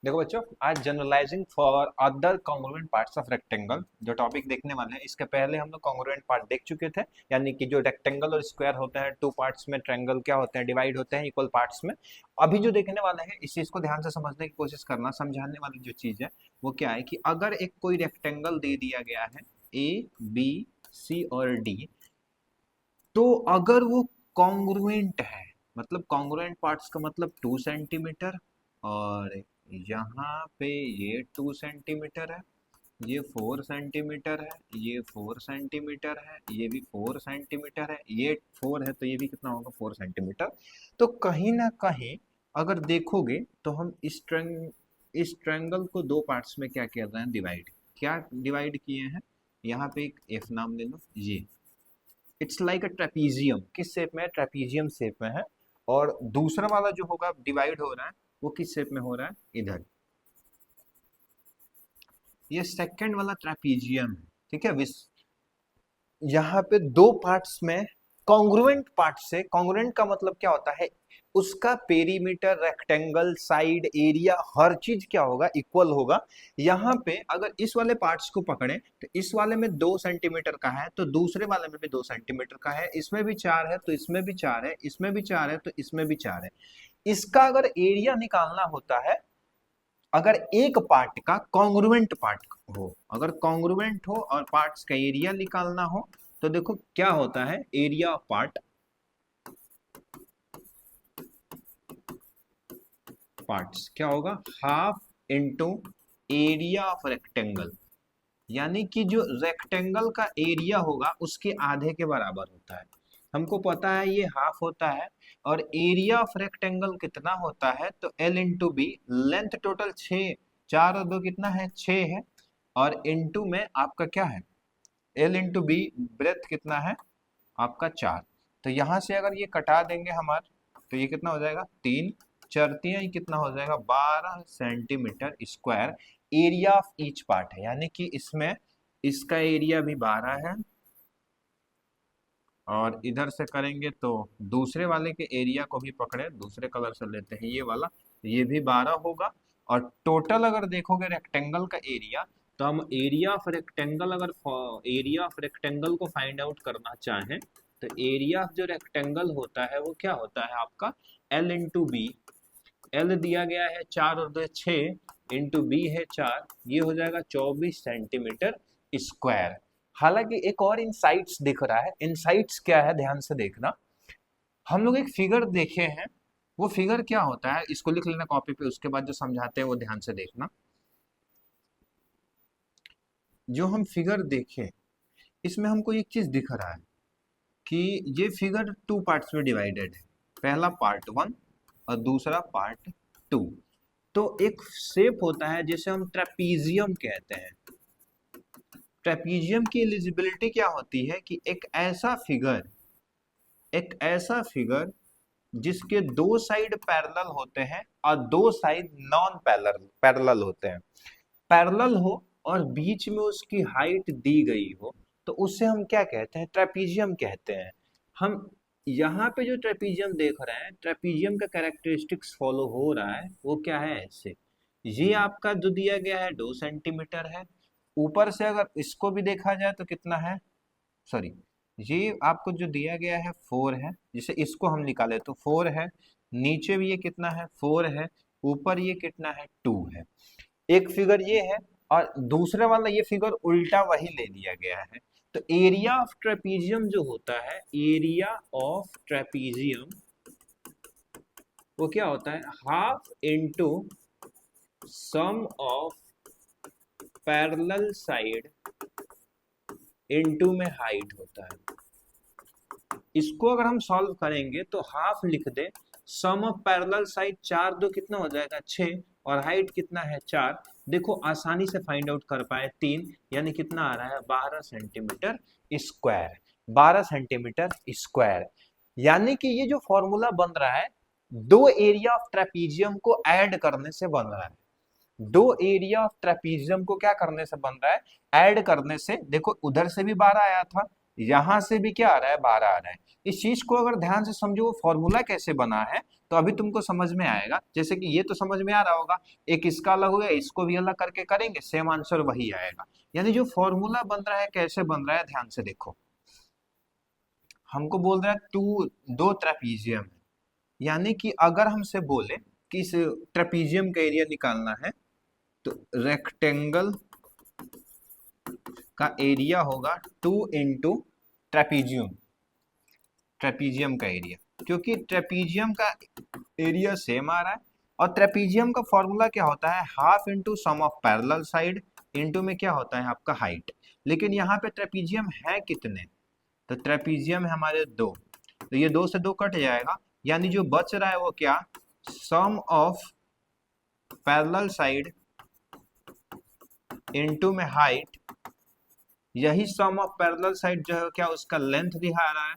देखो बच्चों, आज generalising for other congruent parts of rectangle जो टॉपिक देखने वाले हैं, इसके पहले हम लोग कॉन्ग्रुएंट पार्ट देख चुके थे। यानी कि जो रेक्टेंगल और स्क्वायर होते हैं, टू पार्ट्स में ट्रायंगल क्या होते हैं, डिवाइड होते हैं इक्वल पार्ट्स में। अभी जो देखने वाले हैं इस चीज को ध्यान से समझने की कोशिश करना। समझाने वाली जो चीज है वो क्या है कि अगर एक कोई रेक्टेंगल दे दिया गया है ए, बी, सी और डी, तो अगर वो कॉन्ग्रुएंट है, मतलब कॉन्ग्रुएंट पार्ट्स का मतलब 2 सेंटीमीटर, और यहाँ पे ये 2 सेंटीमीटर है, ये 4 सेंटीमीटर है, ये 4 सेंटीमीटर है, ये भी 4 सेंटीमीटर है, ये 4 है तो ये भी कितना होगा, 4 सेंटीमीटर। तो कहीं ना कहीं अगर देखोगे तो हम इस ट्रायंगल को दो पार्ट्स में क्या कर रहे हैं, डिवाइड। क्या डिवाइड किए हैं, यहाँ पे एक एफ नाम ले लो, ये इट्स लाइक अ ट्रेपीजियम। किस शेप में है, ट्रेपीजियम शेप में है। और दूसरा वाला जो होगा डिवाइड हो रहा है वो किस शेप में हो रहा है, इधर। ये सेकंड वाला ट्रेपीजियम है, ठीक है। यहाँ पे दो पार्ट्स में कॉन्ग्रुएंट पार्ट से, कॉन्ग्रुएंट का मतलब क्या होता है, उसका पेरीमीटर, रेक्टेंगल, साइड, एरिया, हर चीज क्या होगा, इक्वल होगा। यहाँ पे अगर इस वाले पार्ट्स को पकड़े तो इस वाले में 2 सेंटीमीटर का है तो दूसरे वाले में भी 2 सेंटीमीटर का है, इसमें भी 4 है तो इसमें भी 4 है, इसमें भी 4 है तो इसमें भी 4 है। इसका अगर एरिया निकालना होता है, अगर एक पार्ट का कॉन्ग्रुएंट पार्ट हो, अगर कॉन्ग्रुएंट हो और पार्ट्स का एरिया निकालना हो, तो देखो क्या होता है, एरिया ऑफ पार्ट, पार्ट्स क्या होगा, half into area of rectangle. यानी कि जो रेक्टेंगल का एरिया होगा उसके आधे के बराबर होता है। हमको पता है ये हाफ होता है, और एरिया ऑफ रेक्टेंगल कितना होता है, तो L into B. Length total 6, 4 और 2 कितना है, 6 है। और इंटू में आपका क्या है, एल इंटू बी, ब्रेथ कितना है आपका, 4। तो यहां से अगर ये कटा देंगे हमारा, तो ये कितना हो जाएगा, 3 चरतियां, ये कितना हो जाएगा, 12 centimetre square area of each part है। यानी कि इसमें इसका एरिया भी 12 है, और इधर से करेंगे तो दूसरे वाले के एरिया को भी पकड़े, दूसरे कलर से लेते हैं ये वाला, ये भी 12 होगा। और टोटल अगर देखोगे रेक्टेंगल का एरिया, तो हम एरिया ऑफ रेक्टेंगल, अगर एरिया ऑफ रेक्टेंगल को फाइंड आउट करना चाहें, तो एरिया ऑफ जो रेक्टेंगल होता है वो क्या होता है आपका, एल इंटू बी। एल दिया गया है 4 और 2 6, इंटू बी है 4, ये हो जाएगा 24 सेंटीमीटर स्क्वायर। हालांकि एक और इनसाइट्स दिख रहा है, इनसाइट्स क्या है ध्यान से देखना। हम लोग एक फिगर देखे हैं, वो फिगर क्या होता है, इसको लिख लेना कॉपी पे, उसके बाद जो समझाते हैं वो ध्यान से देखना। जो हम फिगर देखे, इसमें हमको एक चीज दिख रहा है कि ये फिगर टू पार्ट्स में डिवाइडेड है, पहला पार्ट 1 और दूसरा पार्ट 2। तो एक शेप होता है जिसे हम ट्रेपीजियम कहते हैं। ट्रेपीजियम की एलिजिबिलिटी क्या होती है कि एक ऐसा फिगर जिसके दो साइड पैरेलल होते हैं और दो साइड नॉन पैरेलल पैरेलल होते हैं। पैरेलल हो और बीच में उसकी हाइट दी गई हो, तो उससे हम क्या कहते हैं, ट्रेपीजियम कहते हैं। हम यहाँ पे जो ट्रेपीजियम देख रहे हैं, ट्रेपीजियम का कैरेक्टरिस्टिक्स फॉलो हो रहा है, वो क्या है, ऐसे। ये आपका जो दिया गया है 2 सेंटीमीटर है। ऊपर से अगर इसको भी देखा जाए तो कितना है, सॉरी, ये आपको जो दिया गया है 4 है, जिसे इसको हम निकाले तो 4 है। नीचे भी ये कितना है, 4 है। ऊपर ये कितना है, 2 है। एक फिगर ये है, और दूसरे वाला ये फिगर उल्टा वही ले लिया गया है। तो एरिया ऑफ ट्रेपीजियम जो होता है, एरिया ऑफ ट्रेपीजियम वो क्या होता है, half into sum of parallel side into में हाइट होता है। इसको अगर हम सॉल्व करेंगे तो हाफ लिख दे, सम ऑफ पैरेलल साइड, 4 2 कितना हो जाएगा, 6, और हाइट कितना है, 4। देखो आसानी से फाइंड आउट कर पाए, 3, यानी कितना आ रहा है, 12 सेंटीमीटर स्क्वायर। 12 centimetre square. यानी कि ये जो फॉर्मूला बन रहा है, दो एरिया ऑफ ट्रेपीजियम को ऐड करने से बन रहा है। दो एरिया ऑफ ट्रेपीजियम को क्या करने से बन रहा है, ऐड करने से। देखो उधर से भी 12 आया था, यहां से भी क्या आ रहा है, 12 आ रहा है। इस चीज को अगर ध्यान से समझो वो फॉर्मूला कैसे बना है, तो अभी तुमको समझ में आएगा। जैसे कि ये तो समझ में आ रहा होगा, एक इसका अलग हो गया, इसको भी अलग करके करेंगे, सेम आंसर वही आएगा। यानी जो फॉर्मूला बन रहा है कैसे बन रहा है, ध्यान से देखो। हमको बोल रहा है दो ट्रेपीजियम है, यानी कि अगर हमसे बोले कि इस ट्रेपीजियम का एरिया निकालना है, तो रेक्टेंगल का एरिया होगा 2 इंटू ट्रेपीजियम, ट्रेपीजियम का एरिया, क्योंकि ट्रेपीजियम का एरिया सेम आ रहा है। और ट्रेपीजियम का फॉर्मूला क्या होता है, half into sum of parallel side into में क्या होता है आपका हाइट। लेकिन यहाँ पे ट्रेपीजियम है कितने, तो ट्रेपीजियम है हमारे 2, तो ये 2 से 2 कट जाएगा, यानी जो बच रहा है वो क्या, सम ऑफ पैरेलल साइड इनटू में हाइट। यही सम ऑफ पैरेलल साइड जो है क्या उसका लेंथ दिखा रहा है,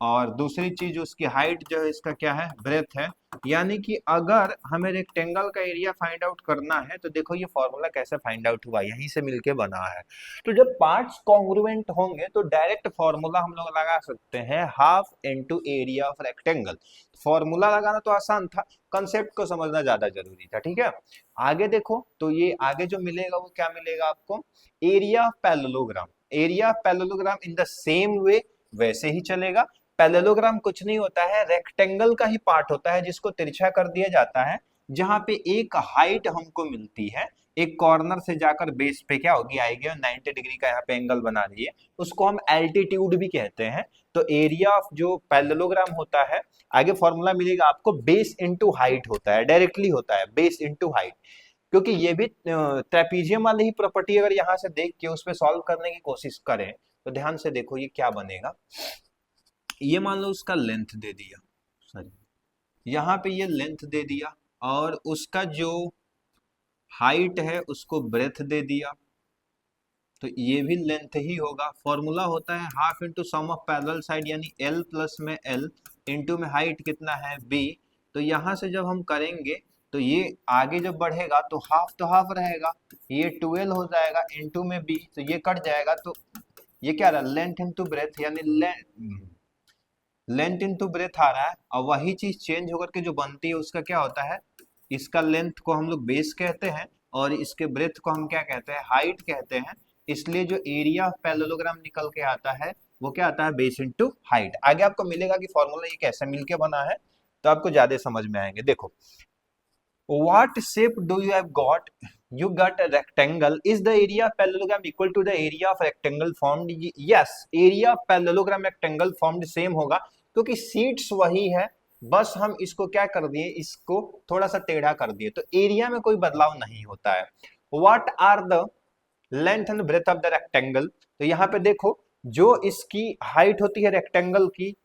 और दूसरी चीज उसकी हाइट जो है इसका क्या है, ब्रेथ है। यानी कि अगर हमें रेक्टेंगल का एरिया फाइंड आउट करना है, तो देखो ये फॉर्मूला कैसे फाइंड आउट हुआ, यहीं से मिलके बना है। तो जब पार्ट्स कॉन्ग्रुएंट होंगे तो डायरेक्ट फॉर्मूला हम लोग लगा सकते हैं, half into area of rectangle. Formula लगाना तो आसान था, कंसेप्ट को समझना ज्यादा जरूरी था। ठीक है, आगे देखो, तो ये आगे जो मिलेगा वो क्या मिलेगा आपको, area of parallelogram. Area of parallelogram in the same way वैसे ही चलेगा। पैरेललोग्राम कुछ नहीं होता है, रेक्टेंगल का ही पार्ट होता है जिसको तिरछा कर दिया जाता है, जहां पे एक हाइट हमको मिलती है, एक कॉर्नर से जाकर बेस पे क्या होगी, आएगी, और 90 डिग्री का यहाँ पे एंगल बना रही है, उसको हम एल्टीट्यूड भी कहते हैं। तो एरिया ऑफ जो पैरेललोग्राम होता है, आगे फॉर्मूला मिलेगा आपको, बेस इंटू हाइट होता है, डायरेक्टली होता है बेस इंटू हाइट। क्योंकि ये भी ट्रेपीजियम वाली ही प्रॉपर्टी, अगर यहाँ से देख के उस पर सॉल्व करने की कोशिश करें, तो ध्यान से देखो ये क्या बनेगा। ये मान लो उसका लेंथ दे दिया, सॉरी यहाँ पे ये लेंथ दे दिया, और उसका जो हाइट है उसको ब्रेथ दे दिया, तो ये भी लेंथ ही होगा। फॉर्मूला होता है half into sum of parallel side, यानी एल प्लस में एल इंटू में हाइट कितना है बी। तो यहाँ से जब हम करेंगे तो ये आगे जब बढ़ेगा तो हाफ रहेगा, ये 12 हो जाएगा इंटू में बी, तो ये कट जाएगा, तो ये क्या रहा, लेंथ इंटू ब्रेथ, यानी लेंथ इंटू ब्रेथ आ रहा है। और वही चीज चेंज होकर के जो बनती है उसका क्या होता है, इसका लेंथ को हम लोग बेस कहते हैं, और इसके ब्रेथ को हम क्या कहते हैं, हाइट कहते हैं। इसलिए जो एरिया ऑफ पैरेललोग्राम निकल के आता है वो क्या आता है, बेस इंटू हाइट। आगे आपको मिलेगा कि फॉर्मूला ये कैसे मिलके बना है, तो आपको ज्यादा समझ में आएंगे। देखो, what shape do you have got, you got a rectangle, is the area of parallelogram equal to the area of rectangle formed, yes, area of parallelogram rectangle formed same होगा, क्योंकि सीट्स वही है, बस हम इसको क्या कर दिए, इसको थोड़ा सा टेढ़ा कर दिए, तो एरिया में कोई बदलाव नहीं होता है। What are the length and breadth of the rectangle, तो यहाँ पे देखो जो इसकी हाइट होती है रेक्टेंगल की,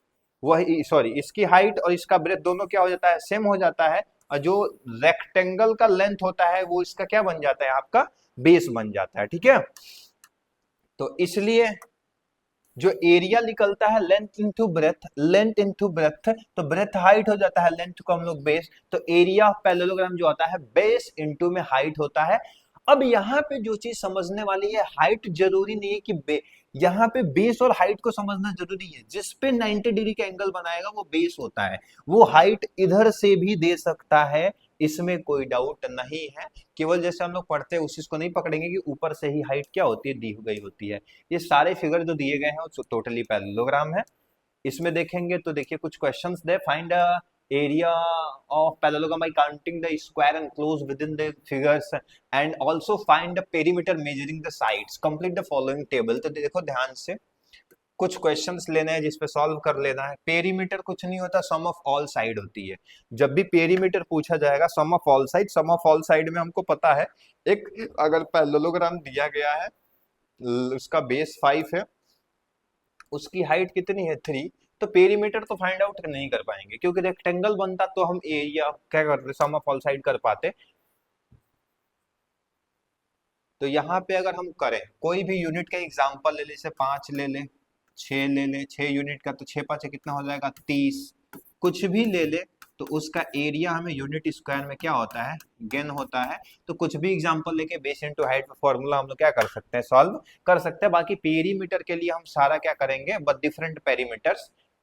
वही सॉरी इसकी हाइट और इसका ब्रेथ दोनों क्या हो जाता है, सेम हो जाता है, और जो रेक्टेंगल का लेंथ होता है वो इसका क्या बन जाता है, आपका बेस बन जाता है। ठीक है, तो इसलिए जो एरिया निकलता है length into breadth, length into breadth, तो ब्रेथ हाइट हो जाता है, लेंथ को हम लोग बेस, तो एरिया ऑफ पैरेललोग्राम जो आता है बेस इंटू में हाइट होता है। अब यहाँ पे जो चीज समझने वाली है, हाइट जरूरी नहीं है कि यहाँ पे बेस और हाइट को समझना जरूरी है। जिस पे 90 डिग्री का एंगल बनाएगा वो बेस होता है, वो हाइट इधर से भी दे सकता है, इसमें कोई डाउट नहीं है। केवल जैसे हम लोग पढ़ते हैं उस चीज को नहीं पकड़ेंगे कि ऊपर से ही हाइट क्या होती है, दी गई होती है। ये सारे फिगर जो दिए गए हैं वो टोटली पैरेललोग्राम है। इसमें देखेंगे तो देखिए कुछ questions they, find area of parallelogram by counting the square enclosed within the figures and also find the perimeter measuring the sides, complete the following table। तो देखो ध्यान से कुछ क्वेश्चंस लेने हैं जिसपे सॉल्व कर लेना है। पेरीमीटर कुछ नहीं होता, सम ऑफ ऑल साइड होती है। जब भी पेरीमीटर पूछा जाएगा, sum of all side, sum of all side में हमको पता है, एक अगर पैरेललोग्राम दिया गया है, उसका बेस 5 है, उसकी हाइट कितनी है 3, तो पेरीमीटर तो फाइंड आउट नहीं कर पाएंगे, क्योंकि रेक्टेंगल बनता तो हम एरिया क्या करते, सम ऑफ ऑल साइड कर पाते। तो यहाँ पे अगर हम करें कोई भी यूनिट का एग्जांपल ले ले, जैसे 5 ले ले, 6 ले ले, 6 यूनिट का, तो 6 5 कितना हो जाएगा 30, कुछ भी ले ले, तो उसका एरिया हमें यूनिट स्क्वायर में क्या होता है, गेन होता है। तो कुछ भी एग्जांपल लेके बेस इनटू हाइट फॉर्मूला हम लोग क्या कर सकते हैं, सॉल्व कर सकते हैं। बाकी पेरीमीटर के लिए हम सारा क्या करेंगे, बट डिफरेंट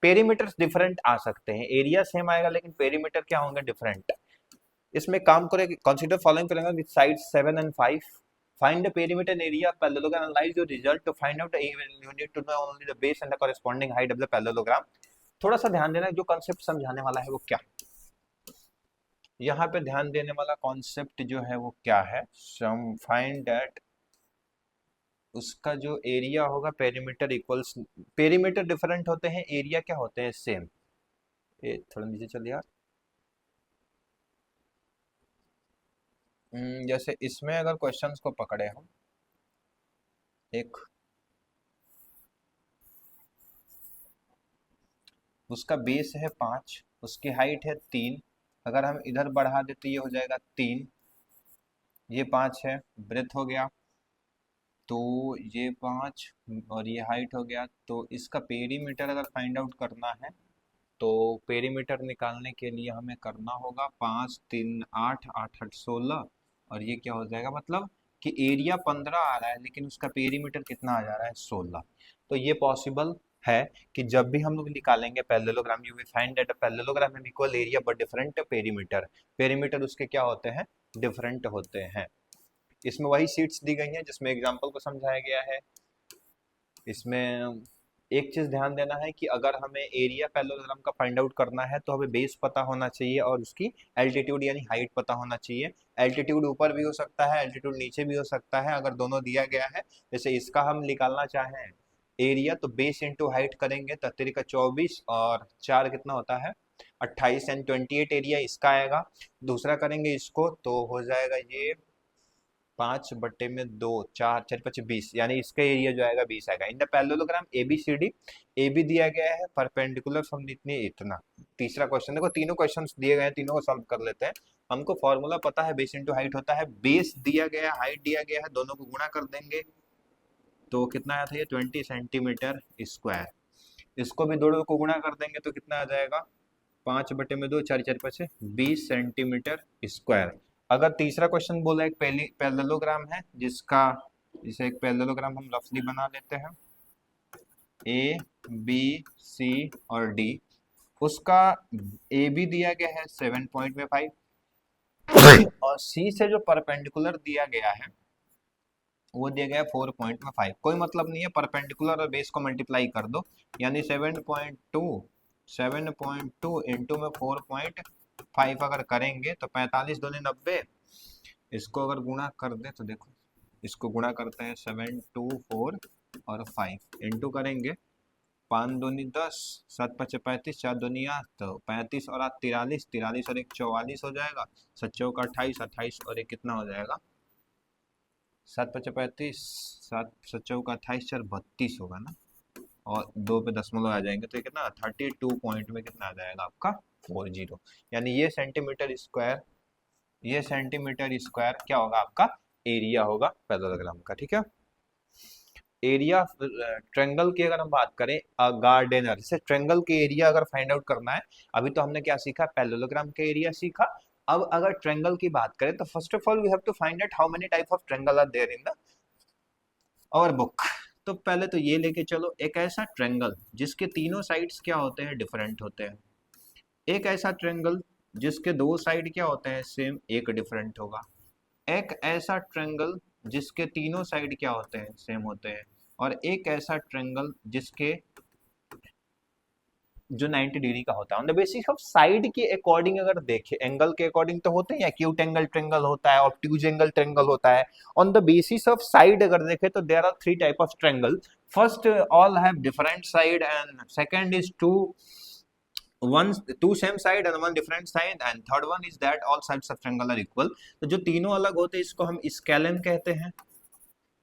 पेरीमीटर्स डिफरेंट आ सकते हैं, एरिया सेम आएगा लेकिन पेरीमीटर क्या होंगे, डिफरेंट। इसमें काम करें, consider following figure with sides 7 and 5, find the perimeter and area of parallelogram, analyze your result to find out the you need to know only the base and the corresponding height of the parallelogram। थोड़ा सा ध्यान देना, जो concept समझाने वाला है वो क्या, यहाँ पे ध्यान देने वाला कॉन्सेप्ट जो है वो क्या है, सम फाइंड दैट उसका जो एरिया होगा पेरीमीटर इक्वल्स, पेरीमीटर डिफरेंट होते हैं, एरिया क्या होते हैं, सेम। ये थोड़ा नीचे चल यार। जैसे इसमें अगर क्वेश्चंस को पकड़े हम, एक उसका बेस है 5, उसकी हाइट है 3, अगर हम इधर बढ़ा दे तो ये हो जाएगा 3, ये 5 है, ब्रेथ हो गया, तो ये 5 और ये हाइट हो गया। तो इसका पेरीमीटर अगर फाइंड आउट करना है तो पेरीमीटर निकालने के लिए हमें करना होगा 5 3 8 8 8 16, और ये क्या हो जाएगा, मतलब कि एरिया 15 आ रहा है लेकिन उसका पेरीमीटर कितना आ जा रहा है, 16। तो ये पॉसिबल है कि जब भी हम लोग निकालेंगे parallelogram, you will find that parallelogram have equal area but different perimeter, perimeter उसके क्या होते हैं, डिफरेंट होते हैं। इसमें वही शीट्स दी गई हैं जिसमें एग्जांपल को समझाया गया है। इसमें एक चीज ध्यान देना है कि अगर हमें एरिया पैरेललोग्राम का फाइंड आउट करना है तो हमें बेस पता होना चाहिए और उसकी एल्टीट्यूड यानी हाइट पता होना चाहिए। एल्टीट्यूड ऊपर भी हो सकता है, एल्टीट्यूड नीचे भी हो सकता है, अगर दोनों दिया गया है। जैसे इसका हम निकालना चाहें एरिया तो बेस इंटू हाइट करेंगे, 33 का 24 और 4 कितना होता है, 28 एंड 28 एरिया इसका आएगा। दूसरा करेंगे इसको तो हो जाएगा ये 5/2, 4 4 5 20, यानी इसका एरिया जो आएगा 20 आएगा। In the parallelogram ABCD, A B दिया गया है, परपेंडिकुलर फ्रॉम इतनी इतना। तीसरा क्वेश्चन देखो, तीनों क्वेश्चंस दिए गए हैं, तीनों को सॉल्व कर लेते हैं। हमको फॉर्मूला पता है, बेस इंटू हाइट होता है, बेस दिया गया है, हाइट दिया गया है, दोनों को गुणा कर देंगे तो कितना आया था ये 20 सेंटीमीटर स्क्वायर। इसको भी दोनों को गुणा कर देंगे तो कितना आ जाएगा, 5/2, 4 4 5 20 सेंटीमीटर स्क्वायर। अगर तीसरा क्वेश्चन बोला एक पैरेललोग्राम है जिसका, जिसे एक पैरेललोग्राम हम रफली बना लेते हैं, ए बी सी और डी, उसका ए बी दिया गया है 7.5 और सी से जो परपेंडिकुलर दिया गया है वो दिया गया है 4.5। कोई मतलब नहीं है, परपेंडिकुलर और बेस को मल्टीप्लाई कर दो, यानी 7.2 इंटू में 4.5 अगर करेंगे तो 45 दूनी 90। इसको अगर गुणा कर दे तो देखो, इसको गुणा करते हैं 7 2 4 और 5 इंटू करेंगे, 5 दूनी 10, 7 5 35, 4 दूनी 8, तो 35 और 8 43, 43 और 1 44 हो जाएगा, 7 चौका 28, 28 और 1 कितना हो जाएगा, 7 5 35, 7 7 चौका 28, 4 32 होगा ना, और 2 पे दशमलव आ जाएंगे तो ये कितना 32 पॉइंट में कितना आ जाएगा आपका 40, यानी ये सेंटीमीटर स्क्वायर, ये सेंटीमीटर स्क्वायर क्या होगा आपका एरिया होगा पैरेललोग्राम का। ठीक है, एरिया ट्रायंगल की अगर हम बात करें, गार्डेनर से ट्रायंगल के एरिया अगर फाइंड आउट करना है, अभी तो हमने क्या सीखा, पैरेललोग्राम का एरिया सीखा। अब अगर ट्रायंगल की बात करें तो first of all we have to find out how many type of triangle are there in the our book. तो पहले तो ये लेके चलो, एक ऐसा ट्रायंगल जिसके तीनों साइड्स क्या होते हैं, डिफरेंट होते हैं। एक ऐसा ट्रायंगल जिसके दो साइड क्या होते हैं, सेम, एक डिफरेंट होगा। एक ऐसा ट्रायंगल जिसके तीनों साइड क्या होते हैं, सेम होते हैं। और एक ऐसा ट्रायंगल जिसके जो 90 डिग्री का होता है। On the basis of side के अकॉर्डिंग अगर देखें, एंगल के अकॉर्डिंग तो होते हैं, एक्यूट एंगल ट्रायंगल होता है, ऑब्ट्यूज एंगल ट्रायंगल होता है। On the basis of side अगर देखें तो there are 3 type of triangle. First, all have different side, and second is two same side and one different side, and third one is that all sides of triangle are equal। तो जो तीनों अलग होते हैं इसको हम scalene कहते हैं,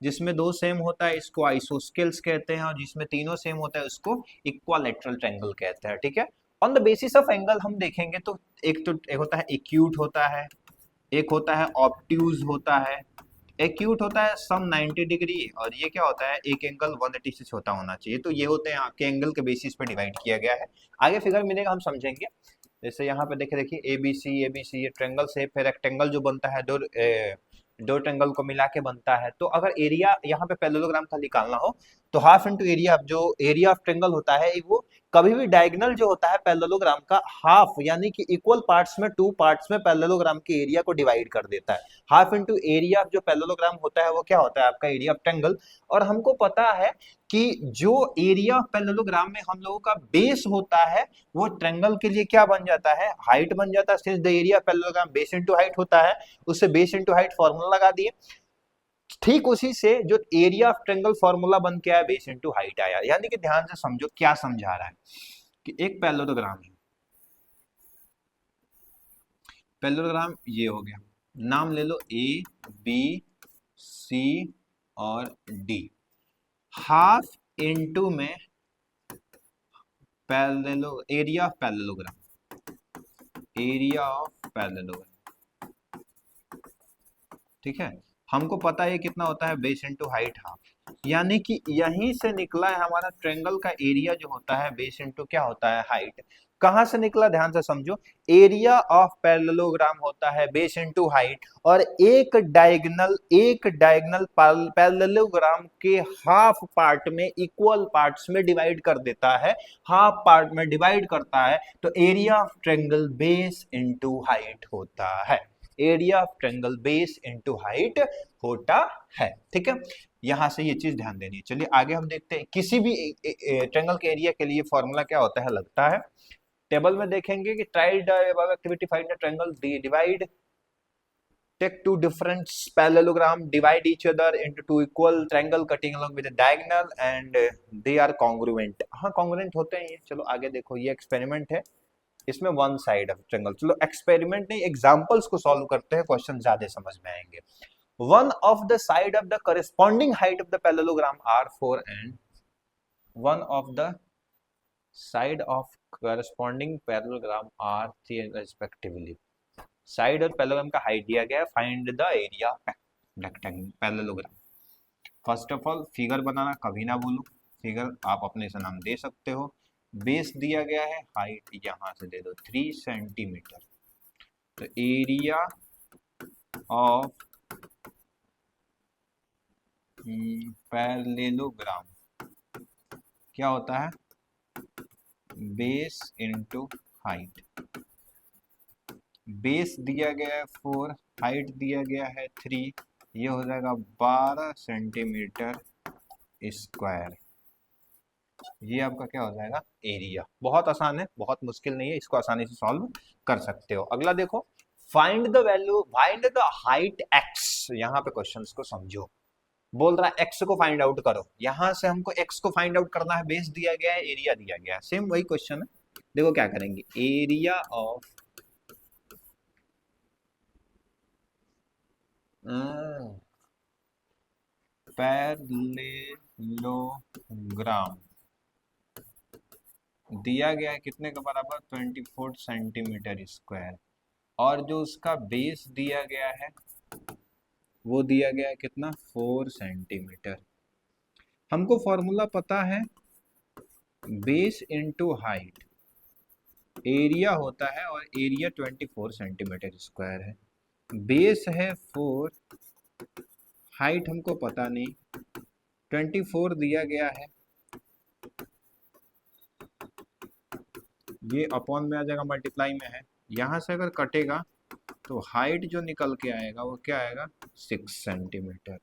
जिसमें दो सेम होता है इसको आइसोस्केल्स कहते हैं, और जिसमें तीनों सेम होता है उसको इक्वालेटरल ट्रायंगल कहते हैं। ठीक है, on the basis of angle हम देखेंगे तो एक होता है एक्यूट होता है, एक होता है ऑब्ट्यूज होता है। एक्यूट होता है सम 90 डिग्री, और ये क्या होता है, एक एंगल 186 होता होना चाहिए। तो ये होते हैं आपके एंगल के बेसिस पे डिवाइड किया गया है। आगे फिगर मिलेगा हम समझेंगे। जैसे यहाँ पे देखिए ए बी सी ये ट्रेंगल शेप है, रेक्टेंगल जो बनता है दो ट्रेंगल को मिला के बनता है। तो अगर एरिया यहाँ पे पैरेललोग्राम का निकालना हो तो हाफ इंटू एरिया, जो एरिया ऑफ ट्रेंगल होता है वो कभी भी डायगोनल जो होता है पैरेललोग्राम का हाफ यानी कि इक्वल पार्ट्स में, टू पार्ट्स में पैरेललोग्राम के एरिया को डिवाइड कर देता है। हाफ इंटू एरिया जो पैरेललोग्राम होता है वो क्या होता है आपका एरिया ऑफ ट्रेंगल। और हमको पता है कि जो एरिया ऑफ पैरेललोग्राम में हम लोगों का बेस होता है वो ट्रेंगल के लिए क्या बन जाता है, हाइट बन जाता है। Since the area of parallelogram base into height होता है, उससे बेस इनटू हाइट फार्मूला लगा दिए। ठीक उसी से जो एरिया ऑफ ट्रेंगल फार्मूला बन के आया बेस इनटू हाइट आया। यानी कि ध्यान से समझो क्या समझा रहा है कि एक पैरेललोग्राम है, पैरेललोग्राम ये हो गया, नाम ले लो ए बी सी और डी। हाफ इनटू में पैरेललो area of parallelogram, area of parallelogram, ठीक है। हमको पता है कितना होता है बेस इनटू हाइट हाफ, यानी कि यहीं से निकला है हमारा ट्रेंगल का एरिया जो होता है बेस इनटू क्या होता है हाइट। कहां से निकला ध्यान से समझो, एरिया ऑफ पैरेललोग्राम होता है बेस इनटू हाइट, और एक डायगोनल पैरेललोग्राम के हाफ पार्ट में इक्वल पार्ट्स में डिवाइड कर देता है, हाफ पार्ट में डिवाइड करता है, तो area of triangle base into height होता है। Area of triangle base into height होता है, ठीक है। यहां से ये चीज ध्यान देनी है। चलिए आगे हम देखते हैं किसी भी ट्रेंगल के एरिया के लिए फॉर्मूला क्या होता है, लगता है टेबल में देखेंगे कि try the above activity find the triangle divide, take two different parallelogram, divide each other into two equal triangle cutting along with a diagonal and they are congruent। हाँ congruent होते हैं ये। चलो आगे देखो, ये एक्सपेरिमेंट है, इसमें वन साइड ऑफ ट्रायंगल। चलो एक्सपेरिमेंट नहीं एग्जांपल्स को सॉल्व करते हैं, क्वेश्चन ज्यादा समझ में आएंगे। One of the side of the corresponding height of the parallelogram are 4 and one of the side of corresponding parallelogram are 3 respectively। Side और पैरेललोग्राम का हाइट दिया गया है, find the area parallelogram. First of all figure बनाना कभी ना भूलो, figure आप अपने से नाम दे सकते हो। बेस दिया गया है, हाइट यहां से दे दो 3 सेंटीमीटर। तो एरिया ऑफ पैरेललोग्राम क्या होता है, बेस इनटू हाइट। बेस दिया गया है 4, हाइट दिया गया है 3, ये हो जाएगा 12 सेंटीमीटर स्क्वायर। ये आपका क्या हो जाएगा, एरिया। बहुत आसान है, बहुत मुश्किल नहीं है, इसको आसानी से सॉल्व कर सकते हो। अगला देखो, find the value, find the height x. यहाँ पे क्वेश्चंस को समझो, बोल रहा है एक्स को फाइंड आउट करो। यहां से हमको एक्स को फाइंड आउट करना है, बेस दिया गया है, एरिया दिया गया है, सेम वही क्वेश्चन है। देखो क्या करेंगे, एरिया ऑफ पैरेललोग्राम दिया गया है कितने के बराबर, 24 सेंटीमीटर स्क्वायर, और जो उसका बेस दिया गया है वो दिया गया है कितना, 4 सेंटीमीटर। हमको फॉर्मूला पता है, बेस इनटू हाइट, एरिया होता है और एरिया 24 सेंटीमीटर स्क्वायर है, बेस है 4, हाइट हमको पता नहीं, 24 दिया गया है, ये अपॉन में आ जाएगा, मल्टीप्लाई में है। यहां से अगर कटेगा तो हाइट जो निकल के आएगा वो क्या आएगा, 6 सेंटीमीटर।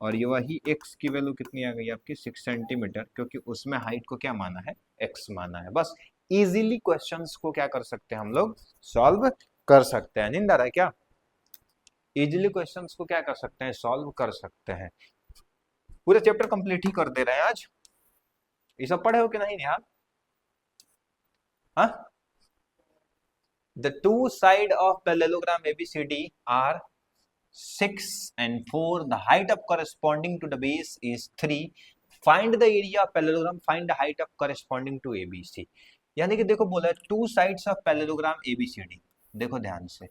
और ये वही x की वैल्यू कितनी आ गई आपकी, 6 सेंटीमीटर, क्योंकि उसमें हाइट को क्या माना है, x माना है। बस इजीली क्वेश्चंस को क्या कर सकते हैं हम लोग, सॉल्व कर सकते हैं। नींद आ रहा है क्या, इजीली क्वेश्चंस को क्या कर सकते हैं, सॉल्व कर सकते हैं। पूरे चैप्टर कंप्लीट ही कर दे रहे हैं आज। ये सब पढ़े हो कि नहीं यार, हाँ? The two side of parallelogram ABCD are 6 and 4. The height of corresponding to the base is 3. Find the area of parallelogram. Find the height of corresponding to ABC. यानी कि देखो बोला है two sides of parallelogram ABCD। देखो ध्यान से,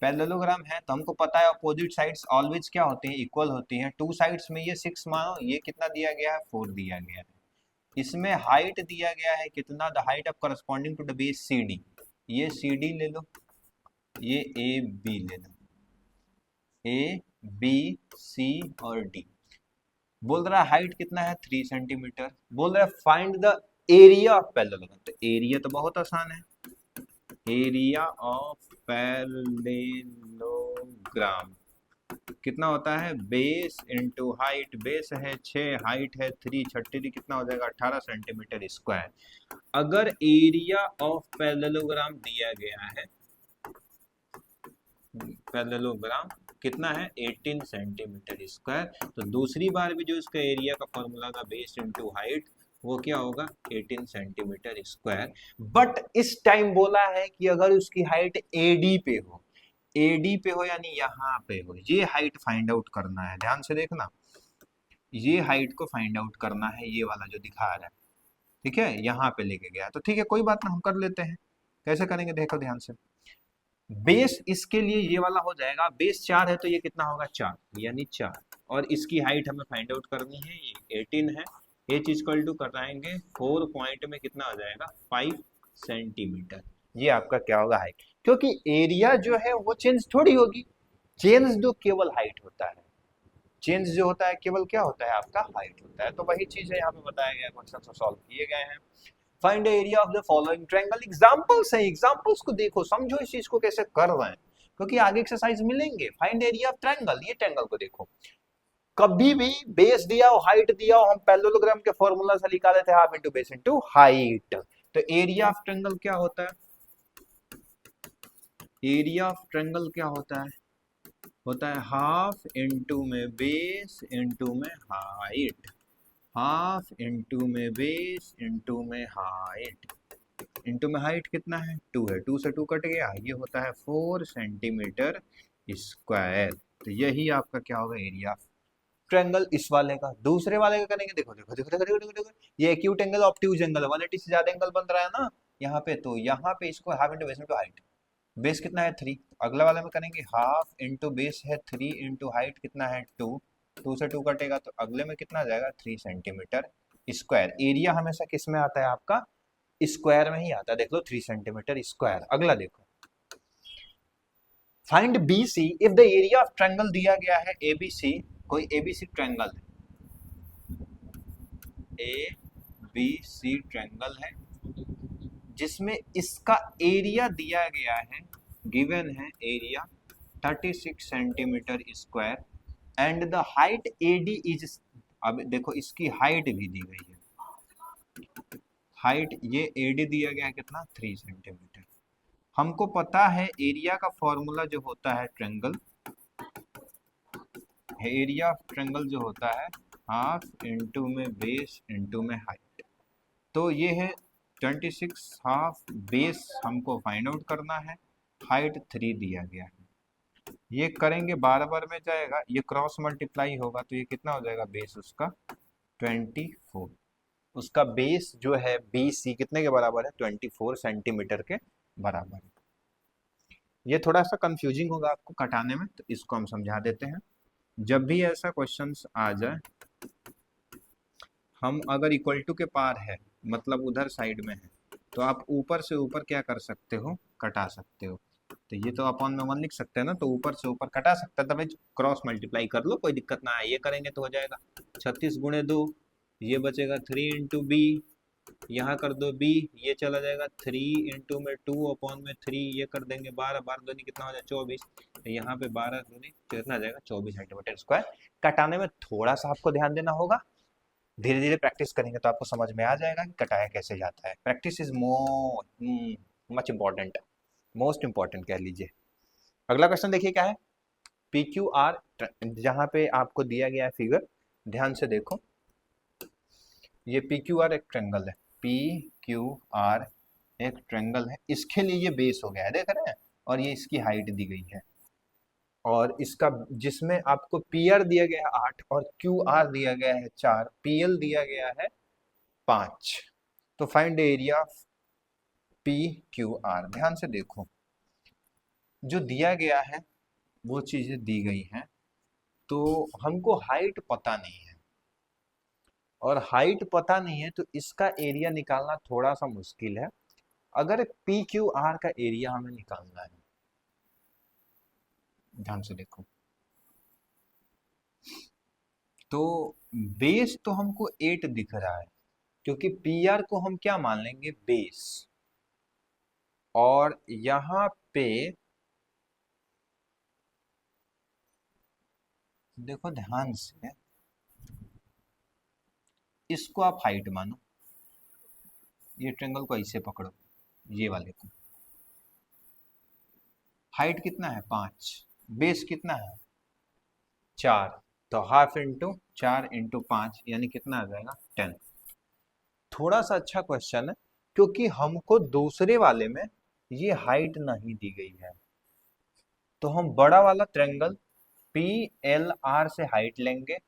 parallelogram है तो हमको पता है अपोजिट साइड्स ऑलवेज क्या होती हैं, इक्वल होती हैं। टू साइड्स में ये 6 मानो, ये कितना दिया गया है, 4 दिया गया है। इसमें हाइट दिया गया है कितना, the height of corresponding to the base CD, ये सी डी ले लो, ये ए बी ले लो, ए बी सी और डी। बोल रहा है हाइट कितना है 3 सेंटीमीटर। बोल रहा है find the area of parallelogram. तो एरिया तो बहुत आसान है, एरिया ऑफ पैरेललोग्राम कितना होता है, बेस इंटू हाइट। बेस है 6, हाइट है 3, 36 कितना हो जाएगा 18 सेंटीमीटर स्क्वायर। अगर एरिया ऑफ पैरेललोग्राम दिया गया है, पैरेललोग्राम कितना है 18 सेंटीमीटर स्क्वायर, तो दूसरी बार भी जो इसका एरिया का फॉर्मूला था बेस इंटू हाइट वो क्या होगा 18 सेंटीमीटर स्क्वायर। बट इस टाइम बोला है कि अगर उसकी हाइट एडी पे हो, एडी पे हो यानी यहाँ पे हो, ये हाइट फाइंड आउट करना है। ध्यान से देखना, ये हाइट को फाइंड आउट करना है, ये वाला जो दिखा रहा है, ठीक है, यहाँ पे लेके गया तो ठीक है कोई बात ना, हम कर लेते हैं। कैसे करेंगे देखो ध्यान से। बेस इसके लिए ये वाला हो जाएगा, बेस 4 है तो ये कितना होगा 4 यानी 4, और इसकी हाइट हमें फाइंड आउट करनी है, ये 18 है। h इक्वल टू कराएंगे 4 पॉइंट में कितना हो जाएगा 5 सेंटीमीटर। ये आपका क्या होगा हाइट, क्योंकि एरिया जो है वो चेंज थोड़ी होगी, चेंज तो केवल हाइट होता है, चेंज जो होता है केवल क्या होता है आपका हाइट होता है। तो वही चीज है यहाँ पे बताया गया, क्वेश्चन सॉल्व किए गए हैं। Find area of the following triangle. Examples है, एग्जांपल्स को देखो समझो इस चीज को कैसे कर रहे हैं, क्योंकि आगे एक्सरसाइज मिलेंगे। फाइंड एरिया ऑफ ट्रायंगल, ये ट्रायंगल को देखो, कभी भी बेस दिया हो हाइट दिया हो, हम पैरेललोग्राम के फॉर्मूला से निकाले थे half into base into height. तो एरिया ऑफ ट्रायंगल क्या होता है, एरिया ऑफ ट्रायंगल क्या होता है हाफ इंटू में बेस इंटू में हाइट, हाफ इंटू में बेस इंटू में हाइट, इंटू में हाइट कितना है 2 है, 2 से 2 कट गया, ये होता है 4 सेंटीमीटर स्क्वायर। तो यही आपका क्या होगा एरिया ऑफ ट्रायंगल। इस वाले का दूसरे वाले का करेंगे, देखो देखो देखो देखो देखो, देखो, देखो। ये एक्यूट एंगल ऑब्ट्यूज एंगल 180 से ज्यादा एंगल बन रहा है ना यहाँ पे, तो यहाँ पे इसको half into base into height, base कितना है 3, अगला वाले में करेंगे हाफ इंटू बेस है 3 इंटू हाइट कितना है 2, 2 से 2 कटेगा तो अगले में कितना आ जाएगा 3 सेंटीमीटर स्क्वायर। एरिया हमेशा किस में आता है आपका स्क्वायर में ही आता है, देख लो 3 सेंटीमीटर स्क्वायर। अगला देखो, find B C if the area of triangle दिया गया है एबीसी, कोई एबीसी ट्रायंगल है, ए बी सी ट्रायंगल है जिसमें इसका एरिया दिया गया है, गिवन है area 36 centimetre square and the height AD is, अब देखो इसकी हाइट भी दी गई है, हाइट ये एडी दिया गया है कितना 3 सेंटीमीटर। हमको पता है एरिया का फॉर्मूला जो होता है ट्रायंगल, एरिया ऑफ ट्रायंगल जो होता है हाफ इंटू में बेस इंटू में हाइट। तो ये है 26, हाफ बेस हमको फाइंड आउट करना है, हाइट 3 दिया गया है। ये करेंगे बार बार में जाएगा, ये क्रॉस मल्टीप्लाई होगा तो ये कितना हो जाएगा बेस उसका 24, उसका बेस जो है बी सी कितने के बराबर है 24 सेंटीमीटर के बराबर है। ये थोड़ा सा कंफ्यूजिंग होगा आपको कटाने में, तो इसको हम समझा देते हैं। जब भी ऐसा क्वेश्चंस आ जाए, हम अगर इक्वल टू के पार है मतलब उधर साइड में है, तो आप ऊपर से ऊपर क्या कर सकते हो कटा सकते हो। तो ये तो अपॉन में 1 लिख सकते हैं ना, तो ऊपर से ऊपर कटा सकता है, तब क्रॉस मल्टीप्लाई कर लो कोई दिक्कत ना है। ये करेंगे तो हो जाएगा 36 गुणे 2, ये बचेगा 3 इंटू बी, यहाँ कर दो बी, ये चला जाएगा 3 इंटू में 2 अपॉन में 3, ये कर देंगे 12, 12 दूनी कितना हो जाएगा 24, तो यहाँ पे 12 दूनी कितना आ जाएगा 24 सेंटीमीटर स्क्वायर। कटाने में थोड़ा सा आपको ध्यान देना होगा, धीरे धीरे प्रैक्टिस करेंगे तो आपको समझ में आ जाएगा कि कटाया कैसे जाता है। Practice is much important, most important कह लीजिए। अगला क्वेश्चन देखिए क्या है, पी क्यू आर, जहां पे आपको दिया गया है फिगर, ध्यान से देखो, ये पी क्यू आर एक ट्रायंगल है, पी क्यू आर एक ट्रायंगल है, इसके लिए ये बेस हो गया है देख रहे हैं, और ये इसकी हाइट दी गई है, और इसका जिसमें आपको पी आर दिया गया है 8 और क्यू आर दिया गया है 4, पी एल दिया गया है 5। तो find area P Q are. ध्यान से देखो, जो दिया गया है वो चीजें दी गई हैं, तो हमको हाइट पता नहीं है, और हाइट पता नहीं है तो इसका एरिया निकालना थोड़ा सा मुश्किल है। अगर पी क्यू आर का एरिया हमें निकालना है, ध्यान से देखो, तो बेस तो हमको 8 दिख रहा है, क्योंकि पी आर को हम क्या मान लेंगे, बेस। और यहां पे देखो ध्यान से, इसको आप हाइट मानो, ये ट्रेंगल को ऐसे पकड़ो, ये वाले को। हाइट कितना है, 5, बेस कितना है, 4, तो हाफ इंटू 4 इंटू 5 यानी कितना आ जाएगा, 10। थोड़ा सा अच्छा क्वेश्चन है, क्योंकि हमको दूसरे वाले में ये हाइट नहीं दी गई है, तो हम बड़ा वाला ट्रेंगल पी एल आर से हाइट लेंगे,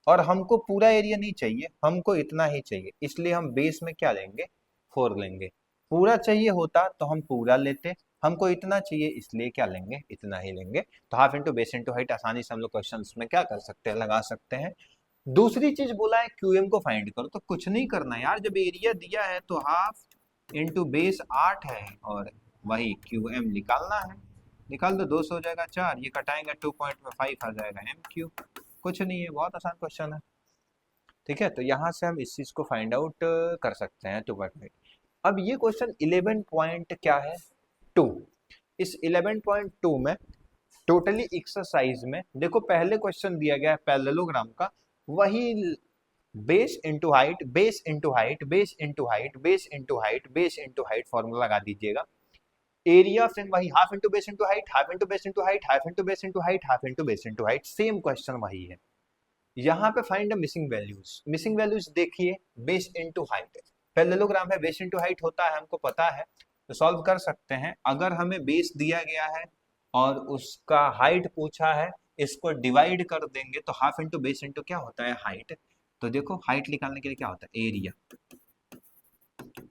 और हमको पूरा एरिया नहीं चाहिए, हमको इतना ही चाहिए, इसलिए हम बेस में क्या लेंगे, 4 लेंगे। पूरा चाहिए होता तो हम पूरा लेते, हमको इतना चाहिए इसलिए क्या लेंगे, इतना ही लेंगे। तो half into base into height आसानी से हम लोग क्वेश्चन में क्या कर सकते हैं, लगा सकते हैं। दूसरी चीज बोला है क्यूएम को फाइंड करो, तो कुछ नहीं करना यार, जब एरिया दिया है तो हाफ इंटू बेस 8 है और वही क्यूएम निकालना है। निकाल दो, 2 से हो जाएगा 4, ये कटाएंगे 2 पॉइंट में 5 आ जाएगा एम क्यू। कुछ नहीं है, बहुत आसान क्वेश्चन है। ठीक है, तो यहाँ से हम इस चीज को फाइंड आउट कर सकते हैं 2.5। अब ये क्वेश्चन 11 पॉइंट क्या है, 2। इस 11.2 में टोटली एक्सरसाइज में देखो, पहले क्वेश्चन दिया गया है पैरेललोग्राम का, वही base into height, base into height, base into height, base into height, base into height, formula लगा दीजिएगा। एरिया फ्रेंड वही, half into base into height, half into base into height, half into base into height, half into base into height, same question वही है। यहाँ पे find the missing values, missing values देखिए, base into height, parallelogram है, base into height होता है, हमको पता है, तो सॉल्व कर सकते हैं। अगर हमें बेस दिया गया है और उसका हाइट पूछा है, इसको डिवाइड कर देंगे तो हाफ इंटू बेस इंटू क्या होता है, हाइट। तो देखो हाइट निकालने के लिए क्या होता है, area